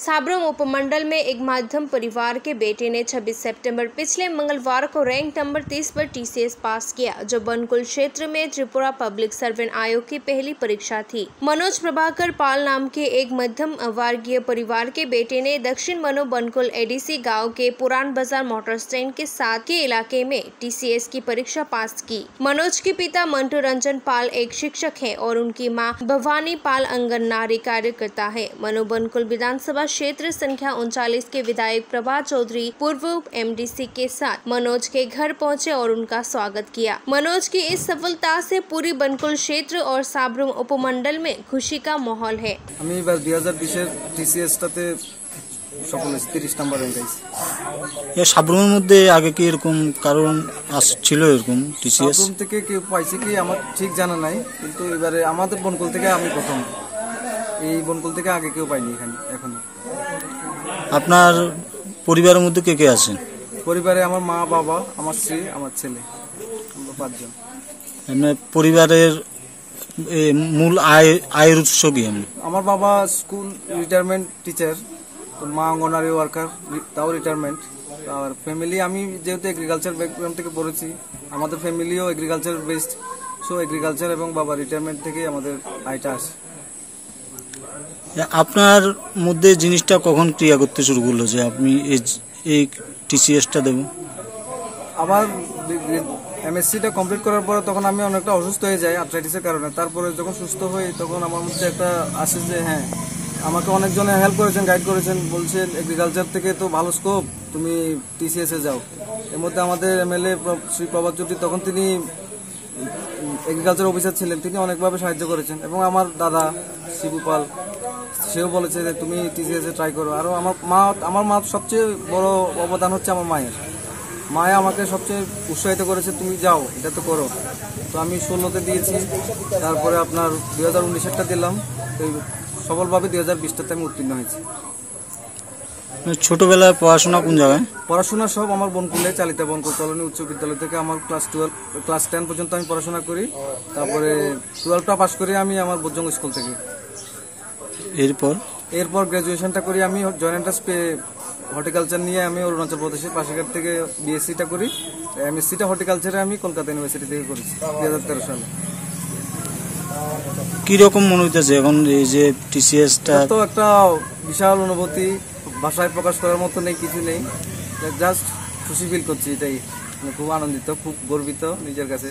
साब्रम उपमंडल में एक मध्यम परिवार के बेटे ने 26 सितंबर पिछले मंगलवार को रैंक नंबर 30 पर टीसीएस पास किया, जो बनकुल क्षेत्र में त्रिपुरा पब्लिक सर्वेंट आयोग की पहली परीक्षा थी। मनोज प्रभाकर पाल नाम के एक मध्यम वर्गीय परिवार के बेटे ने दक्षिण मनो बनकुल एडीसी गांव के पुरान बाजार मोटर स्टैंड के साथ के इलाके में टीसीएस की परीक्षा पास की। मनोज के पिता मंटू रंजन पाल एक शिक्षक है और उनकी मां भवानी पाल आंगनबाड़ी कार्यकर्ता है। मनो बनकुल विधानसभा क्षेत्र संख्या 39 के विधायक प्रभा चौधरी पूर्व एमडीसी के साथ मनोज के घर पहुंचे और उनका स्वागत किया। मनोज की इस सफलता से पूरी बनकुल क्षेत्र और साब्रम उपमंडल में खुशी का माहौल है। আমি এবার 2020 টিসিএস টাতে সফল হয়েছি, 30 নম্বর র্যাঙ্ক আইছি। এই সাব্রমের মধ্যে আগে কি এরকম কারণ ছিল এরকম টিসিএস? সাব্রম থেকে কি পাইছে কি আমার ঠিক জানা নাই, কিন্তু এবারে আমাদের বনকুল থেকে আমি প্রথম। এই বনকুল থেকে আগে কেউ পাইনি এখানে এখন। আপনার পরিবারের মধ্যে কে কে আছেন? পরিবারে আমার মা, বাবা, আমার স্ত্রী, আমার ছেলে, আমরা 5 জন। আপনার পরিবারের মূল আয়ের উৎস কি? আমার বাবা স্কুল রিটায়ারমেন্ট টিচার, তো মা অঙ্গনওয়াড়ি ওয়ার্কার, তাও রিটায়ারমেন্ট। আর ফ্যামিলি আমি যেহেতু এগ্রিকালচার ব্যাকগ্রাউন্ড থেকে পড়েছি, আমাদের ফ্যামিলিও এগ্রিকালচার বেসড, সো এগ্রিকালচার এবং বাবা রিটায়ারমেন্ট থেকে আমাদের আয়টা আসে। আপনার মধ্যে জিনিসটা কখন ক্রিয়া করতে শুরু করলো যে আপনি এই টিসিএসটা দেব? আমার এমএসসিটা কমপ্লিট করার পরে তখন আমি অনেকটা অসুস্থ হয়ে যাই আর্থ্রাইটিসের কারণে। তারপরে যখন সুস্থ হই তখন আমার মধ্যে একটা আসে যে হ্যাঁ, আমাকে অনেকজনে হেল্প করেছেন, গাইড করেছেন, বলছেন এগ্রিকালচার থেকে তো ভালো স্কোপ, তুমি টিসিএসে যাও। এর মধ্যে আমাদের এমএলএ শ্রী প্রভা চৌধুরী, তখন তিনি এগ্রিকালচার অফিসার ছিলেন, তিনি অনেকভাবে সাহায্য করেছেন। এবং আমার দাদা শিবু পাল, সেও বলেছে যে তুমি টিসিএসে ট্রাই করো। আরও আমার মা সবচেয়ে বড় অবদান হচ্ছে আমার মায়ের। মায়া আমাকে সবচেয়ে উৎসাহিত করেছে, তুমি যাও, এটা তো করো। তো আমি 16তে দিয়েছি, তারপরে আপনার 2019-এরটা দিলাম, সফলভাবে 2020টাতে আমি উত্তীর্ণ হয়েছি। ছোটবেলায় পড়াশোনা কোন জায়গায়? পড়াশোনা সব আমার বনকুলে, চালিতা বনকুল কলোনি উচ্চ বিদ্যালয় থেকে আমার ক্লাস 10 পর্যন্ত আমি পড়াশোনা করি। তারপরে 12টা পাস করি আমি আমার বোজ্জং স্কুল থেকে। এরপর গ্রাজুয়েশনটা করি আমি জয়েন্ট এন্ট্রান্স পেয়ে হর্টিকালচার নিয়ে আমি অরুণাচল প্রদেশের পাশিঘাট থেকে বিএসসিটা করি। এমএসসিটা হর্টিকালচারে আমি কলকাতা ইউনিভার্সিটি থেকে করেছি 2013 সালে। কিরকম মনে হইতেছে এখন এই যে টিসিএসটা? তো একটা বিশাল অনুভূতি, ভাষায় প্রকাশ করার মতো নেই, কিছু নেই, জাস্ট খুশি ফিল করছি। এটাই খুব আনন্দিত, খুব গর্বিত নিজের কাছে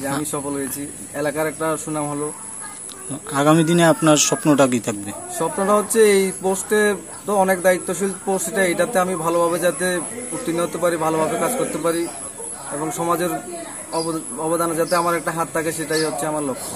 যে আমি সফল হয়েছি, এলাকার একটা সুনাম হলো। আগামী দিনে আপনার স্বপ্নটা কি থাকবে? স্বপ্নটা হচ্ছে এই পোস্টে তো অনেক দায়িত্বশীল পোস্ট, এটাতে আমি ভালোভাবে যাতে উত্তীর্ণ হতে পারি, ভালোভাবে কাজ করতে পারি এবং সমাজের অবদানে যাতে আমার একটা হাত থাকে, সেটাই হচ্ছে আমার লক্ষ্য।